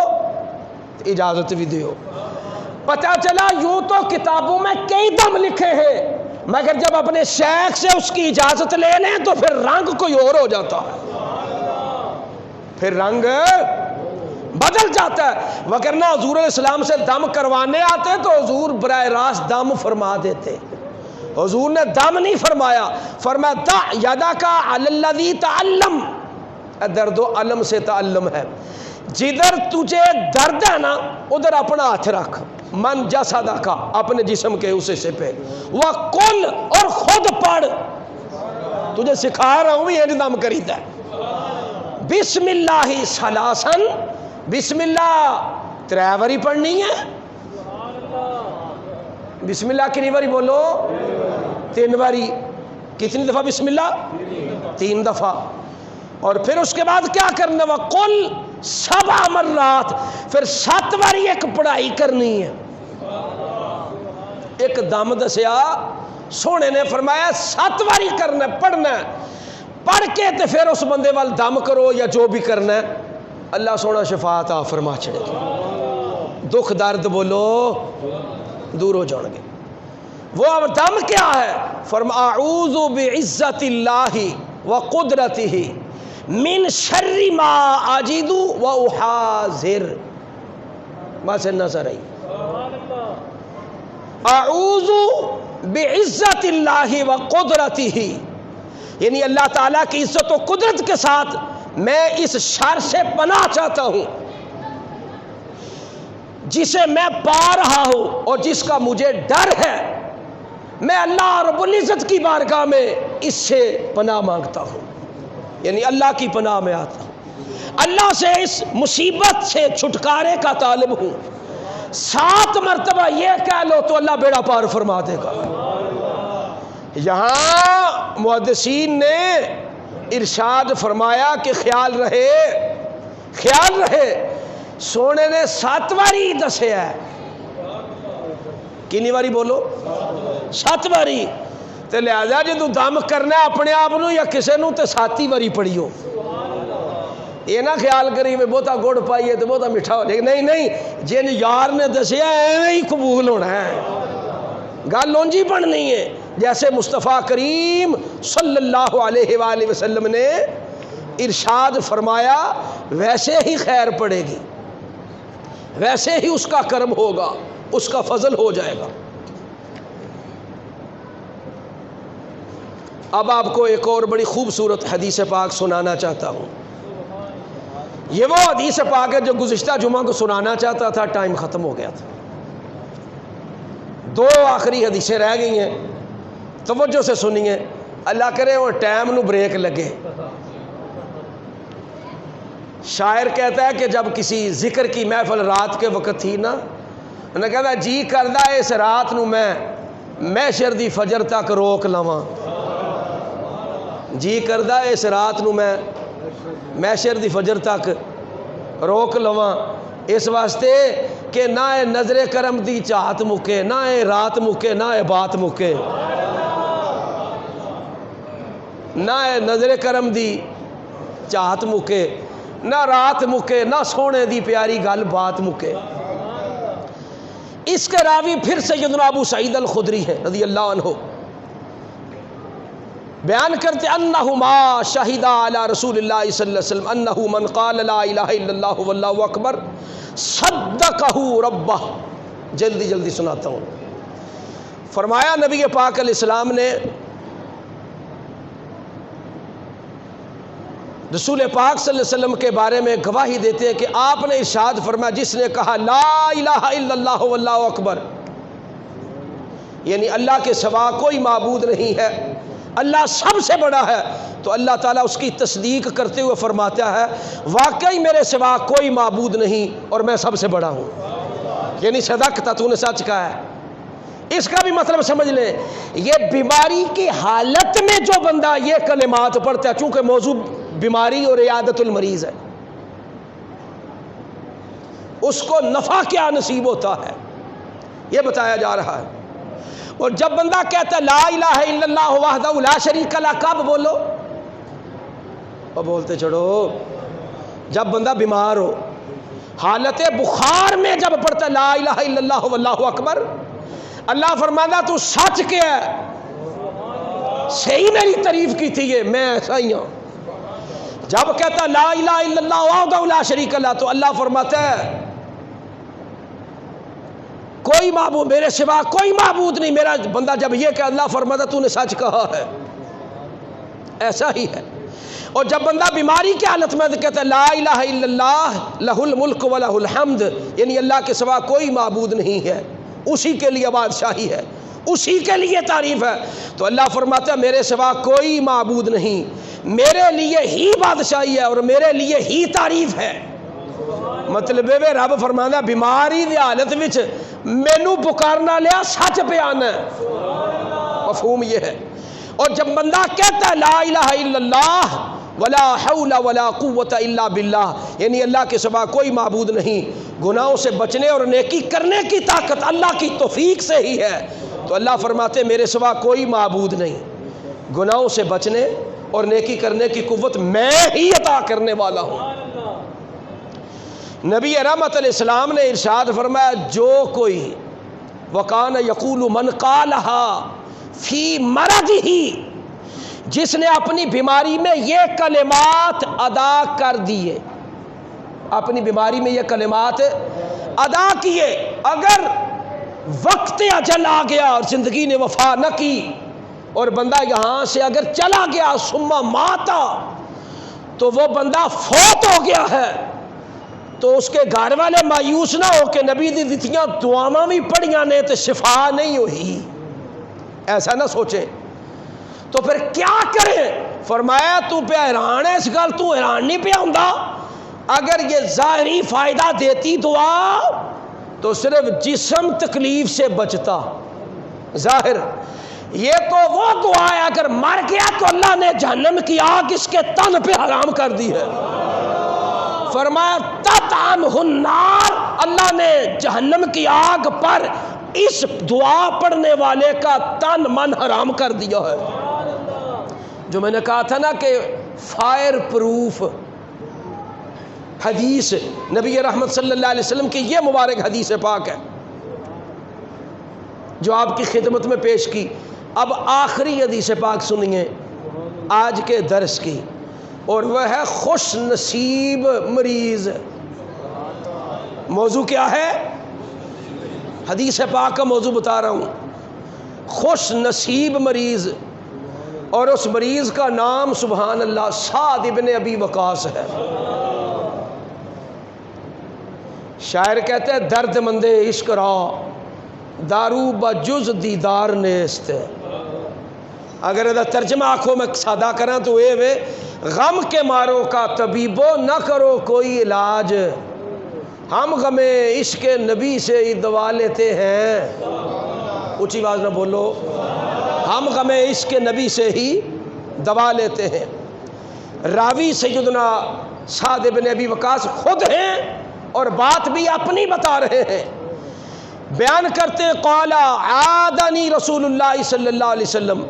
اجازت بھی دیو. پتہ چلا یوں تو کتابوں میں کئی دم لکھے ہیں، مگر جب اپنے شیخ سے اس کی اجازت لے لیں تو پھر رنگ کوئی اور ہو جاتا ہے، پھر رنگ بدل جاتا ہے. وگرنہ حضور علیہ السلام سے دم کروانے آتے تو حضور براہ راست دم فرما دیتے. حضور نے دم نہیں فرمایا، فرمایا دع یدک علی الذی تعلم. درد و علم سے تعلم ہے، جدھر تجھے درد ہے نا ادھر اپنا ہاتھ رکھ. من جسدک، اپنے جسم کے اس حصے پہ. وقل، اور خود پڑھ. تجھے سکھا رہا ہوں یہ دم کریتا ہے. بسم اللہ ثلاثاً، بسم اللہ 3 باری پڑھنی ہے. بسم اللہ کتنی باری بولو؟ 3 باری. کتنی دفعہ بسم اللہ؟ 3 دفعہ. اور پھر اس کے بعد کیا کرنا؟ وقل 7 مرات، پھر 7 باری ایک پڑھائی کرنی ہے. ایک دم دسیا سونے نے فرمایا 7 باری کرنا ہے، پڑھنا ہے. پڑھ کے تے پھر اس بندے وال دم کرو یا جو بھی کرنا ہے، اللہ سونا شفا عطا فرما چھڑے گا. دکھ درد بولو دور ہو جان گے. وہ اب دم کیا ہے؟ فرما اعوذ بعزت اللہ وقدرتہ من شر ما اجد واحاذر. بس اتنا سا رہی. اعوذ بعزت اللہ وقدرتہ، یعنی اللہ تعالیٰ کی عزت و قدرت کے ساتھ میں اس شر سے پناہ چاہتا ہوں جسے میں پا رہا ہوں اور جس کا مجھے ڈر ہے. میں اللہ رب العزت کی بارگاہ میں اس سے پناہ مانگتا ہوں، یعنی اللہ کی پناہ میں آتا ہوں. اللہ سے اس مصیبت سے چھٹکارے کا طالب ہوں. 7 مرتبہ یہ کہہ لو تو اللہ بیڑا پار فرما دے گا. یہاں محدثین نے ارشاد فرمایا کہ خیال رہے سونے نے 7 باری دسے ہے. کتنی باری بولو؟ 7 باری. تے لہذا جدو دم کرنا ہے اپنے آپ نو یا کسے نو تے 7 باری پڑھیو. یہ نہ خیال کری میں بہتا گڑ پائیے تو بہتا میٹھا ہو جائے. نہیں، جن یار نے دسیا ایویں ہی قبول ہونا ہے. گل اونجی بننی ہے جیسے مصطفیٰ کریم صلی اللہ علیہ وآلہ وسلم نے ارشاد فرمایا ویسے ہی خیر پڑے گی، ویسے ہی اس کا کرم ہوگا، اس کا فضل ہو جائے گا. اب آپ کو ایک اور بڑی خوبصورت حدیث پاک سنانا چاہتا ہوں. یہ وہ حدیث پاک ہے جو گزشتہ جمعہ کو سنانا چاہتا تھا، ٹائم ختم ہو گیا تھا. 2 آخری حدیثیں رہ گئی ہیں، توجہ سے سنیے. اللہ کرے وہ ٹائم نو بریک لگے. شاعر کہتا ہے کہ جب کسی ذکر کی محفل رات کے وقت تھی نا، انہوں نے کہتا جی کردہ اس رات نو میں محشر دی فجر تک روک لواں. جی کردہ اس رات نو میں محشر دی فجر تک روک لواں، اس واسطے کہ نہ اے نظر کرم دی چاہت مکے، نہ اے رات مکے، نہ اے بات مکے. نہ اے نظر کرم دی چاہت مکے. نہ رات مکے، نہ سونے دی پیاری گل بات مکے۔ اس کے راوی پھر سیدنا ابو سعید الخدری ہیں رضی اللہ عنہ، بیان کرتے انہما شہدا علی رسول اللہ صلی اللہ علیہ وسلم انہ من قال لا الہ الا اللہ واللہ اکبر صدقہ ربہ۔ جلدی جلدی سناتا ہوں۔ فرمایا نبی پاک علیہ السلام نے رسول پاک صلی اللہ علیہ وسلم کے بارے میں گواہی دیتے ہیں کہ آپ نے ارشاد فرمایا جس نے کہا لا الہ الا اللہ واللہ اکبر، یعنی اللہ کے سوا کوئی معبود نہیں ہے، اللہ سب سے بڑا ہے، تو اللہ تعالیٰ اس کی تصدیق کرتے ہوئے فرماتا ہے واقعی میرے سوا کوئی معبود نہیں اور میں سب سے بڑا ہوں، یعنی صدقت، تو نے سچ کہا ہے۔ اس کا بھی مطلب سمجھ لیں، یہ بیماری کی حالت میں جو بندہ یہ کلمات پڑھتا ہے، چونکہ موضوع بیماری اور عیادت المریض ہے، اس کو نفع کیا نصیب ہوتا ہے یہ بتایا جا رہا ہے۔ اور جب بندہ کہتا ہے لا الہ الا اللہ وحدہ لا شریک لہ، کب بولو؟ اور بولتے چڑھو جب بندہ بیمار ہو، حالت بخار میں جب پڑھتا ہے لا الہ الا اللہ واللہ اکبر، اللہ فرمانا تو سچ کیا ہے، صحیح میری تعریف کی تھی یہ، میں ایسا ہی ہوں۔ جب کہتا ہے لا الہ الا اللہ وحدہ لا شریک لہ، تو اللہ فرماتا ہے کوئی معبود میرے سوا کوئی معبود نہیں، میرا بندہ جب یہ کہ اللہ فرماتا تو نے سچ کہا ہے، ایسا ہی ہے۔ اور جب بندہ بیماری کی حالت میں کہتا ہے لا الہ الا اللہ لہ الملک و لہ الحمد، یعنی اللہ کے سوا کوئی معبود نہیں ہے، اسی کے لیے بادشاہی ہے، اسی کے لیے تعریف ہے، تو اللہ فرماتا ہے میرے سوا کوئی معبود نہیں، میرے لیے ہی بادشاہی ہے اور میرے لیے ہی تعریف ہے۔ مطلب ہے رب فرمانا بیماری دی حالت وچ مینوں پکارنا لیا، سچ بیان ہے، مفہوم یہ ہے۔ اور جب بندہ کہتا ہے لا الہ الا اللہ ولا حول ولا قوت الا باللہ، یعنی اللہ کے سوا کوئی معبود نہیں، گناہوں سے بچنے اور نیکی کرنے کی طاقت اللہ کی توفیق سے ہی ہے، تو اللہ فرماتے میرے سوا کوئی معبود نہیں، گناہوں سے بچنے اور نیکی کرنے کی قوت میں ہی عطا کرنے والا ہوں۔ نبی رحمت علیہ السلام نے ارشاد فرمایا جو کوئی وکان یقول من قالہا فی مرضہ، جس نے اپنی بیماری میں یہ کلمات ادا کر دیے، اپنی بیماری میں یہ کلمات ادا کیے، اگر وقت اجل آ گیا اور زندگی نے وفا نہ کی اور بندہ یہاں سے اگر چلا گیا ثم ماتا، تو وہ بندہ فوت ہو گیا ہے، تو اس کے گھر والے مایوس نہ ہو کہ نبی دی دتیاں دعاواں بھی پڑھیاں نے تے شفا نہیں ہوئی، ایسا نہ سوچے، تو پھر کیا کرے؟ فرمایا تو پہ حیران ہے اس گل، تو حیران نہیں پہ ہوندا، اگر یہ ظاہری فائدہ دیتی دعا تو صرف جسم تکلیف سے بچتا، ظاہر یہ تو وہ دعا ہے اگر مر گیا تو اللہ نے جہنم کی آگ اس کے تن پہ حرام کر دی ہے۔ فرمایا تطعنہ النار، اللہ نے جہنم کی آگ پر اس دعا پڑھنے والے کا تن من حرام کر دیا ہے۔ جو میں نے کہا تھا نا کہ فائر پروف حدیث نبی رحمت صلی اللہ علیہ وسلم کی یہ مبارک حدیث پاک ہے جو آپ کی خدمت میں پیش کی۔ اب آخری حدیث پاک سنیے آج کے درس کی، اور وہ ہے خوش نصیب مریض۔ موضوع کیا ہے؟ حدیث پاک کا موضوع بتا رہا ہوں، خوش نصیب مریض، اور اس مریض کا نام سبحان اللہ سعد ابن ابی وقاص ہے۔ شاعر کہتے ہیں درد مند عشق را دارو بجز دیدار نیست، اگر یہ ترجمہ آنکھوں میں سادہ کریں تو اے وے غم کے ماروں کا طبیبو نہ کرو کوئی علاج، ہم غم عشق نبی سے ہی دوا لیتے ہیں، اونچی آواز نہ بولو، ہم غم عشق نبی سے ہی دوا لیتے ہیں۔ راوی سیدنا سعد بن ابی وقاص خود ہیں اور بات بھی اپنی بتا رہے ہیں، بیان کرتے قال عادنی رسول اللہ صلی اللہ علیہ وسلم،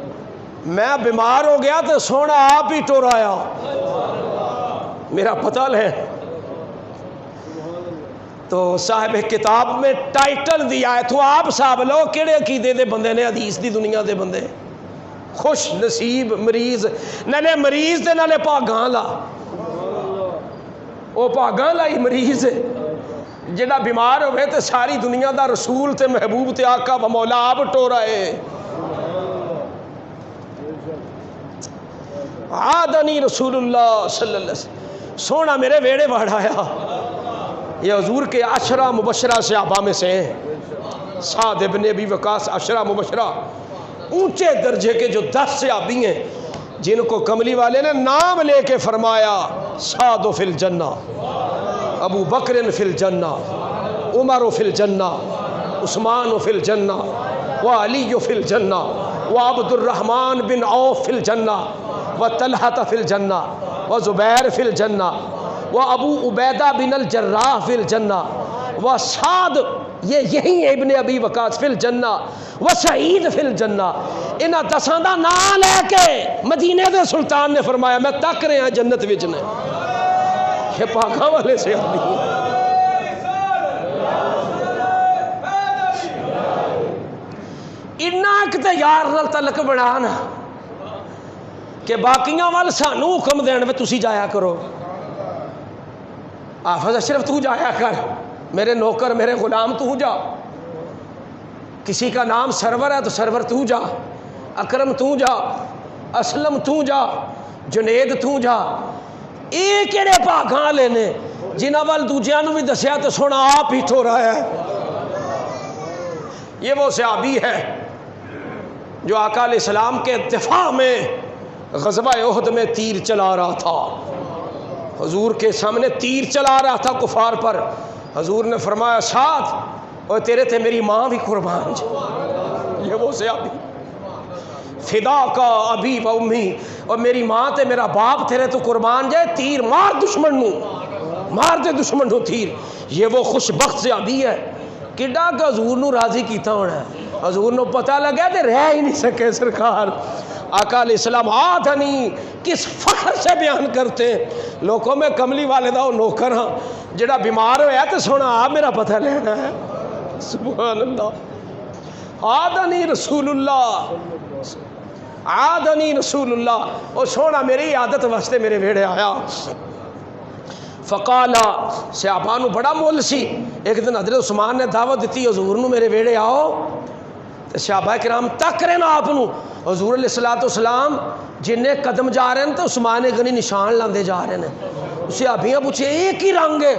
میں بیمار ہو گیا تو سونا آپ ہی ٹورایا، میرا پتہ لیں۔ تو صاحب کتاب میں ٹائٹل دیا ہے، تو آپ صاحب لو کہڑے عقیدے دے بندے نے حدیث دی دنیا دے بندے، خوش نصیب مریض، نالے مریض دے نالے پاگاں لا، وہ پاگاں لائی مریض ہے جڑا بیمار ہوئے تے ساری دنیا دا رسول تے محبوب تے آقا و مولا آپ ٹورا ہے۔ عادنی رسول اللہ صلی اللہ علیہ وسلم، سونا میرے ویڑے بڑھ آیا۔ یہ حضور کے 10 مبشرہ صحابہ میں سے ہیں، سعد ابن ابی وقاص 10 مبشرہ، اونچے درجے کے جو 10 صحابی ہیں جن کو کملی والے نے نام لے کے فرمایا سعد فی الجنہ، ابو بکر فی الجنہ، عمر فی الجنہ، عثمان فی الجنہ، وعلی فی الجنہ، وعبد الرحمن بن عوف فی الجنہ، وطلحہ فی الجنہ، وزبیر فی الجنہ، وابو عبیدہ بن الجراح فی الجنہ، وسعد یہی ابن ابی وقاص فی الجنہ، وسعید فی الجنہ۔ انہاں 10 دا نام لے کے مدینے دے سلطان نے فرمایا میں تک رہے ہیں جنت وچ نے، یہ پاکاں والے سے آدمی انہاں کتے یار نال تعلق بنانا کہ باقیاں وال سانو حکم دین میں تسی جایا کرو، حافظ اشرف تو جایا کر، میرے نوکر میرے غلام تو جا، کسی کا نام سرور ہے تو سرور تو جا، اکرم تو جا، اسلم تو جا، جنید تو جا۔ ایک کہڑے پاکاں لینے جنہاں وال دوجیاں نو بھی دسیا تو سونا آپ ہی ٹھو رہا ہے۔ یہ وہ صحابی ہے جو آقا علیہ السلام کے دفاع میں غزوہ احد میں تیر چلا رہا تھا، حضور کے سامنے تیر چلا رہا تھا کفار پر، حضور نے فرمایا ساتھ اور تیرے تے میری ماں بھی قربان جائے۔ یہ وہ صحابی، فدا کا ابی و امی، اور میری ماں تے میرا باپ تیرے تو قربان جائے، تیر مار دشمن نو، مار دے دشمن نو تیر۔ یہ وہ خوش بخت صحابی ہے کڈا کہ حضور نو راضی کیتا ہونا ہے، حضور نو پتہ لگا تے رہ ہی نہیں سکے سرکار۔ آقا علیہ السلام آدھنی کس فخر سے بیان کرتے ہیں، لوگوں میں کملی والدہ و نوکر ہاں، جڑا بیمار ہویا تو سونا آپ میرا پتہ لینا ہے، سبحان اللہ۔ آدھنی رسول اللہ، آدھنی رسول اللہ، اور سونا میری عادت واسطے میرے ویڑے آیا۔ فقالا صحابہ نو بڑا مول سی، ایک دن حضرت عثمان نے دعوت دیتی حضور نو میرے ویڑے آؤ، صحابہ کرام تک رہے نا آپ نو، حضور علیہ السلام جنہیں قدم جا رہے ہیں تو عثمان غنی نشان لاندے جا رہے ہیں۔ صحابیاں پوچھے ایک ہی رنگ ہے،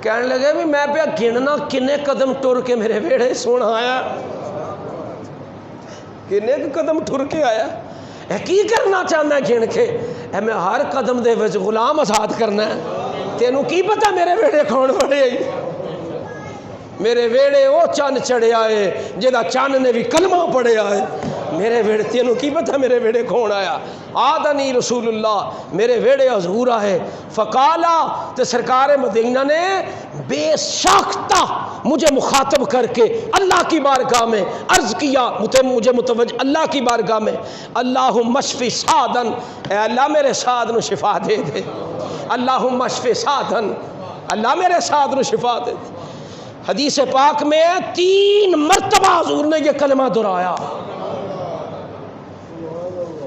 کہنے لگے بھی میں پہ گننا کنے قدم ٹر کے میرے ویڑے سونا آیا، کنے قدم ٹر کے آیا، کی کرنا چاہنا ہے گن کے، میں ہر قدم دے وچ غلام آزاد کرنا ہے، تینوں کی پتہ میرے ویڑے کون بڑے آئی، میرے ویڑے وہ چند چڑھے آئے جہاں چند نے بھی کلمہ پڑھے آئے، میرے ویڑے تینوں کی پتہ میرے ویڑے کون آیا۔ آدھنی رسول اللہ، میرے ویڑے حضور آئے۔ فقالا تو سرکار مدینہ نے بے ساختہ مجھے مخاطب کر کے اللہ کی بارگاہ میں عرض کیا، مجھے متوجہ اللہ کی بارگاہ میں، اللہم اشفی سعدن، اے اللہ میرے سعد نو شفا دے دے، اللہم اشفی سعدن، اللہ میرے سعد نو شفا دے دے۔ حدیث پاک میں 3 مرتبہ حضور نے یہ کلمہ دہرایا۔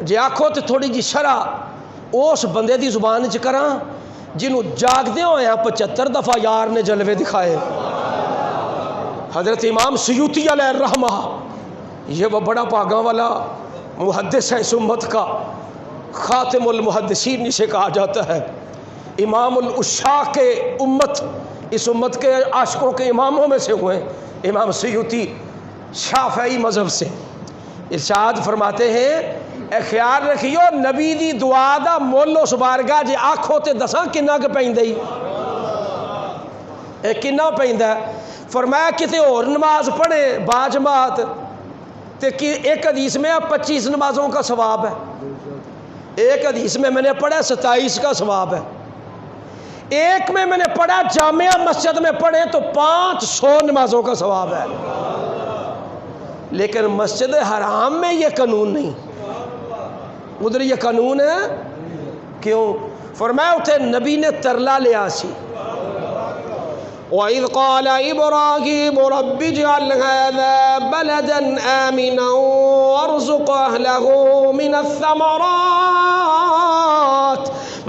جی آکھو تو تھوڑی جی شرح اس بندے دی زبان چ کراں جنہوں جاگدے ہوئے ہیں 75 دفعہ یار نے جلوے دکھائے، حضرت امام سیوطی علیہ الرحمہ، یہ وہ بڑا پاگاں والا محدث ہے اس امت کا، خاتم المحدثین جسے کہا جاتا ہے، امام العشاق امت، اس امت کے عاشقوں کے اماموں میں سے ہوئے امام سیوطی، شافعی مذہب سے۔ ارشاد فرماتے ہیں اے خیال رکھیو نبی دی دعا دا مول اس بارگاہ جے آکھو تے دساں کنا کہ پیندی، اے کنا پیندا، فرمایا کتے اور نماز پڑھے باجماعت تے ایک حدیث میں 25 نمازوں کا ثواب ہے، ایک حدیث میں نے پڑھا 27 کا ثواب ہے، ایک میں نے پڑھا جامعہ مسجد میں پڑھے تو 500 نمازوں کا ثواب ہے، لیکن مسجد حرام میں یہ قانون نہیں، ادھر یہ قانون ہے، کیوں؟ فرمایا اتنے نبی نے ترلا لیا سی وَإِذْ قَالَ إِبْرَاهِيمُ رَبِّ اجْعَلْ هَذَا بَلَدًا آمِنًا وَارْزُقْ أَهْلَهُ مِنَ الثَّمَرَاتِ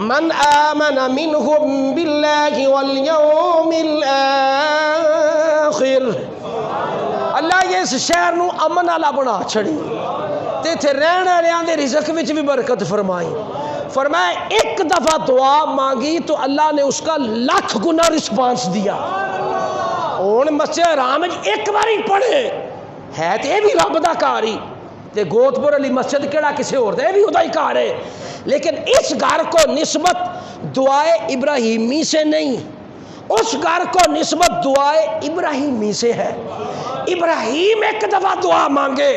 مَنْ آمَنَ مِنْهُمْ بِاللَّهِ وَالْيَوْمِ الْآخِرِ اللہ یہ اس شہر نو امن والا بنا چھڑی تے تھے رہنے والےاں دے رزق وچ بھی برکت فرمائی فرمایا ایک دفعہ دعا مانگی تو اللہ نے اس کا 1,00,000 گنا رسپانس دیا ہن مسجد حرام ایک باری پڑھے ہے تے یہ بھی رب دا کار ہی تے گوت پور علی مسجد کیڑا کسے اور دا یہ بھی ادا ہی کار ہے لیکن اس گھر کو نسبت دعائے ابراہیمی سے نہیں اس گھر کو نسبت دعائے ابراہیمی سے ہے ابراہیم ایک دفعہ دعا مانگے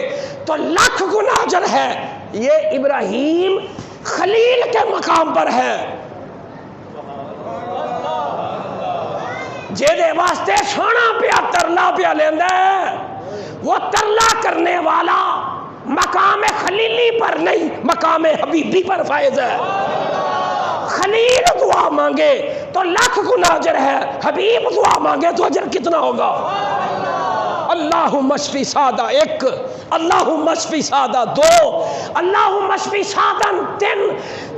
تو 1,00,000 گنا اجر ہے یہ ابراہیم خلیل کے مقام پر ہے جیدے واسطے سونا پیا ترلا پیا لیندہ ہے وہ ترلا کرنے والا مقام خلیلی پر نہیں مقام حبیبی پر فائز ہے خلیل دعا مانگے تو 1,00,000 گنا اجر ہے حبیب دعا مانگے تو اجر کتنا ہوگا اللہم اشفی سادہ 1 اللہم اشفی سادہ 2 اللہم اشفی سادہ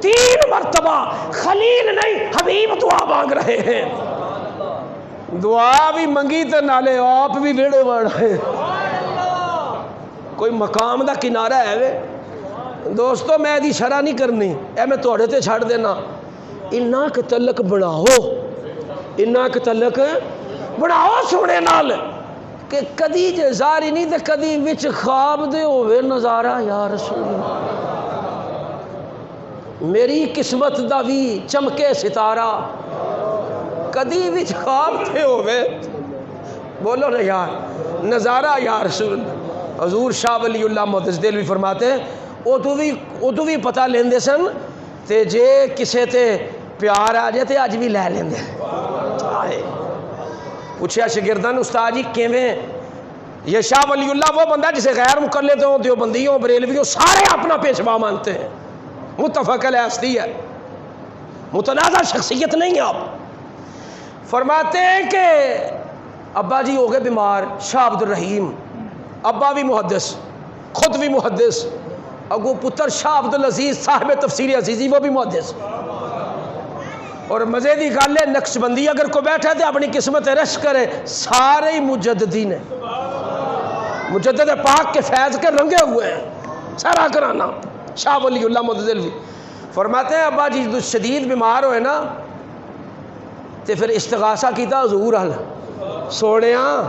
3 مرتبہ خلیل نہیں حبیب دعا مانگ رہے ہیں دعا بھی منگی تے نالے آپ بھی بیڑے بڑھ رہے کوئی مقام دا کنارہ ہے وے دوستو میں دی شرح نہیں کرنی اے میں توڑے تے چھاڑ دینا انہاں کے تعلق بڑھاؤ انہاں کے تعلق بڑھاؤ سونے نال کہ کدی جے زاری نہیں تے کدی وچ خواب دے ہوئے نظارہ یا رسول اللہ میری قسمت دا بھی چمکے ستارہ کدی وچ خواب دے ہوئے بولو نا یار نظارہ یا رسول اللہ حضور شاہ ولی اللہ محدث دہلوی فرماتے ہیں ادو بھی پتہ لیندے سن تے جے کسے تے پیار آ جائے تے آج بھی لے لیندے پوچھا شاگردان استاد جی کیویں یہ شاہ ولی اللہ وہ بندہ جسے غیر مقلد ہوں دیوبندیوں بریلویوں سارے اپنا پیشوا مانتے ہیں متفق علیہ ہستی ہے متنازع شخصیت نہیں ہے آپ فرماتے ہیں کہ ابا جی ہو گئے بیمار شاہ عبد الرحیم ابا بھی محدث خود بھی محدث اگو پتر شاہ عبد العزیز صاحب تفسیر عزیزی وہ بھی محدث اور مزے دی گل ہے نقشبندی اگر کو بیٹھا تو اپنی قسمت رش کرے سارے ہی مجددین ہیں مجدد پاک کے فیض کے رنگے ہوئے ہیں سارا کرانا شاہ ولی اللہ محدث فرماتے ہیں ابا جی شدید بیمار ہوئے نا تے پھر استغاثہ کیتا حضور حل سوڑیاں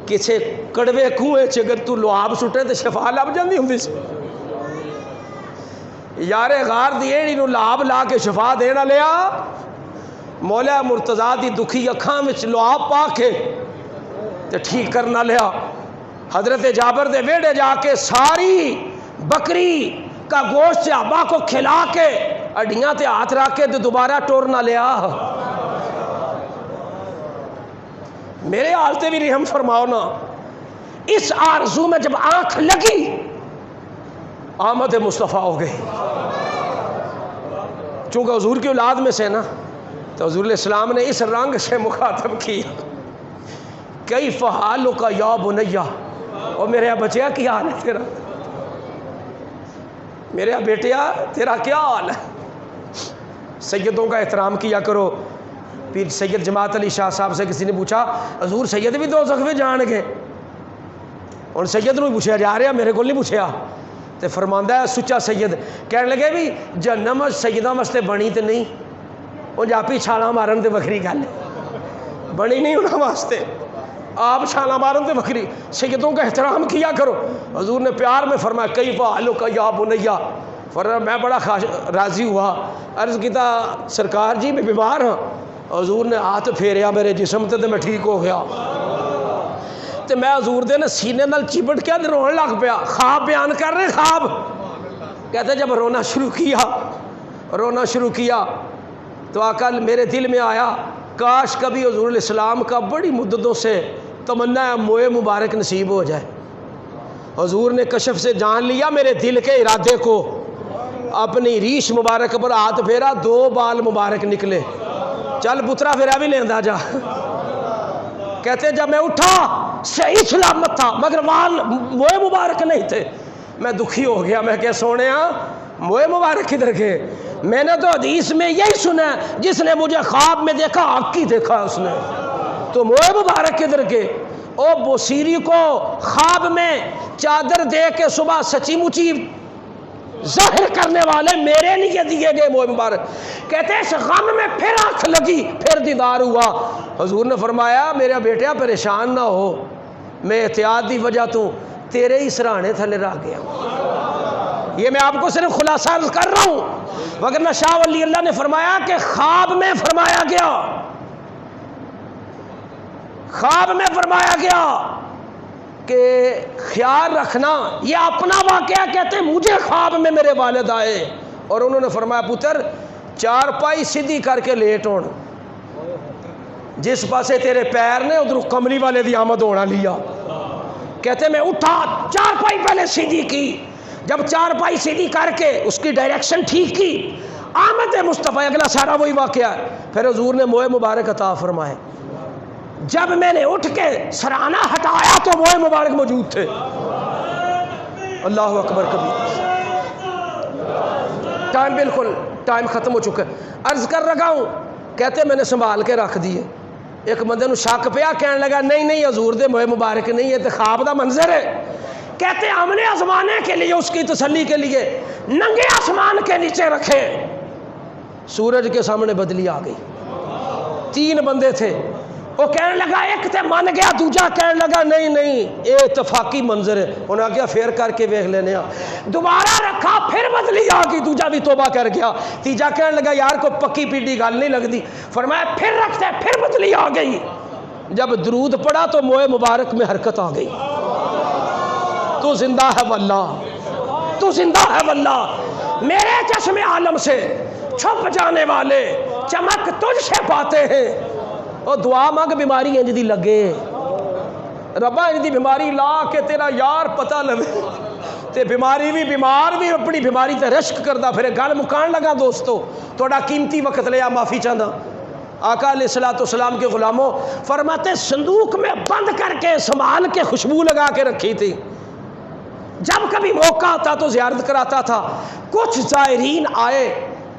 کسے کڑوے کنویں اگر تو لعاب سٹے تو شفا لب جاندی ہوں سی یار غار دیئے انہوں لعاب لا کے شفا دینا لیا مولا مرتضیٰ دی دکھی اکھاں وچ لعاب پا کے تے ٹھیک کرنا لیا حضرت جابر دے ویڑے جا کے ساری بکری کا گوشت صحابہ کو کھلا کے اڈیاں تے ہاتھ رکھ کے دوبارہ ٹورنا لیا میرے حالتے بھی رحم فرماؤ نا اس آرزو میں جب آنکھ لگی آمد مصطفیٰ ہو گئی چونکہ حضور کی اولاد میں سے نا تو حضور علیہ السلام نے اس رنگ سے مخاطب کیا کیف حالک یا بنیہ اور میرے بچیا کیا حال ہے تیرا میرے بیٹیا تیرا کیا حال ہے سیدوں کا احترام کیا کرو پیر سید جماعت علی شاہ صاحب سے کسی نے پوچھا حضور سید بھی دو زخوے جان گے اور سید نے پوچھا جا رہا میرے کو نہیں پوچھا تے فرماندہ ہے سچا سید کہنے لگے بھی جہنم سیدہ واسطے بنی تے نہیں وہ جاپی چھالا مارن تے بکری گل بنی نہیں انہاں واسطے آپ چھالا مارن تے بکری سیدوں کا احترام کیا کرو حضور نے پیار میں فرمایا کیف حالک یا بنیہ فرمایا میں بڑا راضی ہوا عرض کیتا سرکار جی میں بیمار ہوں حضور نے ہاتھ پھیریا میرے جسم تے میں ٹھیک ہو گیا تے میں حضور دے نے سینے نال چپٹ کے رونے لگ پیا خواب بیان کر رہے خواب کہتے جب رونا شروع کیا تو آقا میرے دل میں آیا کاش کبھی حضور علیہ السلام کا بڑی مدتوں سے تمنا ہے موئے مبارک نصیب ہو جائے حضور نے کشف سے جان لیا میرے دل کے ارادے کو اپنی ریش مبارک پر ہاتھ پھیرا، 2 بال مبارک نکلے، چل پترا پھرا بھی لیندہ جا۔ کہتے ہیں جب میں اٹھا صحیح سلامت تھا مگر بال موئے مبارک نہیں تھے، میں دکھی ہو گیا، میں کہ سونے موئے مبارک کدھر گئے؟ میں نے تو حدیث میں یہی سنا جس نے مجھے خواب میں دیکھا حق ہی دیکھا اس نے، تو موئے مبارک کدھر گئے؟ او بصیری کو خواب میں چادر دے کے صبح سچی مچی ظاہر کرنے والے میرے لیے دیے گئے موئے مبارک۔ کہتے ہیں اس غم میں پھر آنکھ لگی، پھر دیدار ہوا، حضور نے فرمایا میرا بیٹا پریشان نہ ہو، میں احتیاط دی وجہ تو تیرے ہی سرانے تھلے رہ گیا۔ یہ میں آپ کو صرف خلاصہ کر رہا ہوں، وگرنہ شاہ ولی اللہ نے فرمایا کہ خواب میں فرمایا گیا، خواب میں فرمایا گیا کہ خیال رکھنا، یہ اپنا واقعہ کہتے ہیں مجھے خواب میں میرے والد آئے اور انہوں نے فرمایا پتر چارپائی سیدھی کر کے لیٹ ہون، جس پاسے تیرے پیر نے ادھر کملی والے دی آمد ہونا لیا۔ کہتے میں اٹھا چارپائی پہلے سیدھی کی، جب چارپائی سیدھی کر کے اس کی ڈائریکشن ٹھیک کی، آمد مصطفیٰ اگلا سارا وہی واقعہ ہے۔ پھر حضور نے موئے مبارک عطا فرمائے، جب میں نے اٹھ کے سرانہ ہٹایا تو موئے مبارک موجود تھے۔ اللہ اکبر کبھی ٹائم بالکل ٹائم ختم ہو چکا ہے، عرض کر رکھا ہوں۔ کہتے میں نے سنبھال کے رکھ دیے، ایک بندے نو شک پیا، کہنے لگا نہیں حضور دے موئے مبارک نہیں ہے، تو خواب دا منظر ہے۔ کہتے ہم نے آزمانے کے لیے اس کی تسلی کے لیے ننگے آسمان کے نیچے رکھے، سورج کے سامنے بدلی آ گئی، 3 بندے تھے، وہ کہنے لگا ایک تے مان گیا، دوجا کہنے لگا نہیں یہ اتفاقی منظر ہے، انہوں نے کہا پھر کر کے ویکھ لینے، دوبارہ رکھا پھر بدلی آ گئی، دوجا بھی توبہ کر گیا، تیجا کہنے لگا یار کو پکی پیڈی گل نہیں لگتی، فرمایا پھر رکھتے پھر بدلی آ گئی، جب درود پڑا تو موئے مبارک میں حرکت آ گئی۔ تو زندہ ہے واللہ، تو زندہ ہے واللہ، میرے چشم عالم سے چھپ جانے والے چمک تجھ سے پاتے ہیں، اور دعا مانگ بیماری انج دی لگے، ربا انج دی بیماری لا کے تیرا یار پتہ لگے، تے بیماری بھی بیمار بھی اپنی بیماری تے رشک کردا پھر گل مکان لگا۔ دوستو تھوڑا قیمتی وقت لیا، معافی چاہتا، آقا علیہ الصلوۃ والسلام کے غلاموں فرماتے صندوق میں بند کر کے سنبھال کے خوشبو لگا کے رکھی تھی، جب کبھی موقع آتا تو زیارت کراتا تھا۔ کچھ زائرین آئے،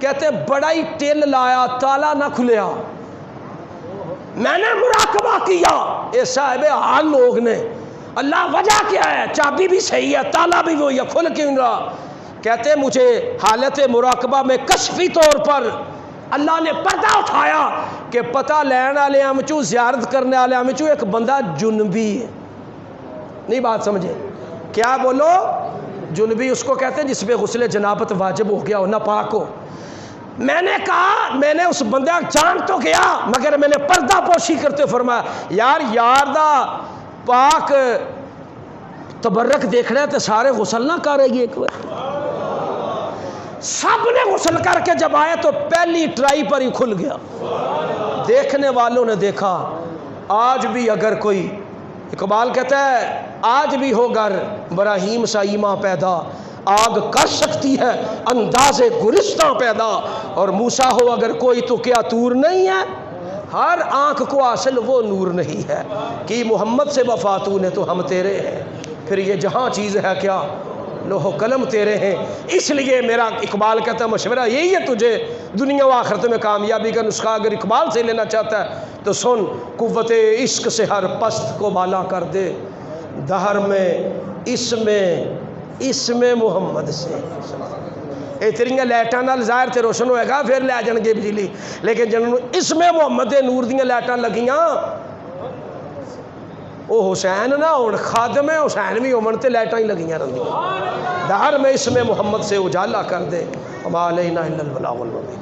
کہتے بڑا ہی ٹل لایا، تالا نہ کھلیا، میں نے مراقبہ کیا، اے صاحب حال لوگ نے، اللہ وجہ کیا ہے، چابی بھی صحیح ہے، تالا بھی وہی ہے، کھل کیوں رہا؟ کہتے مجھے حالت مراقبہ میں کشفی طور پر اللہ نے پردہ اٹھایا کہ پتہ لین والے ہمچو زیارت کرنے والے ہمچو ایک بندہ جنبی ہے۔ نہیں بات سمجھے؟ کیا بولو؟ جنبی اس کو کہتے ہیں جس پہ غسل جنابت واجب ہو گیا ہو، ناپاک ہو۔ میں نے کہا میں نے اس بندہ جان تو گیا مگر میں نے پردہ پوشی کرتے فرمایا یار دا پاک تبرک دیکھنا ہے تو سارے غسل نہ کر رہی ایک بار۔ سب نے غسل کر کے جب آئے تو پہلی ٹرائی پر ہی کھل گیا، دیکھنے والوں نے دیکھا۔ آج بھی اگر کوئی، اقبال کہتا ہے آج بھی ہو گر براہیم سا ایماں پیدا، آگ کر سکتی ہے انداز گرستاں پیدا، اور موسیٰ ہو اگر کوئی تو کیا طور نہیں ہے، ہر آنکھ کو حاصل وہ نور نہیں ہے، کہ محمد سے وفا تو نے تو ہم تیرے ہیں، پھر یہ جہاں چیز ہے کیا لوح و قلم تیرے ہیں۔ اس لیے میرا اقبال کہتا ہے مشورہ یہی ہے تجھے دنیا و آخرت میں کامیابی کا نسخہ اگر اقبال سے لینا چاہتا ہے تو سن، قوت عشق سے ہر پست کو بالا کر دے، دہر میں اس میں محمد سے۔ اے تیریاں لائٹاں نال ظاہر تے روشن ہوئے گا پھر لے جان گے بجلی، لیکن جنہوں اس میں محمد نور دیاں لائٹاں لگیاں وہ حسین نہ ہون، خادم حسین بھی ہومن تے لائٹاں ہی لگیاں رہندیاں، دہر میں اس میں محمد سے اجالا کر دے، وما علینا الا البلاغ المبین۔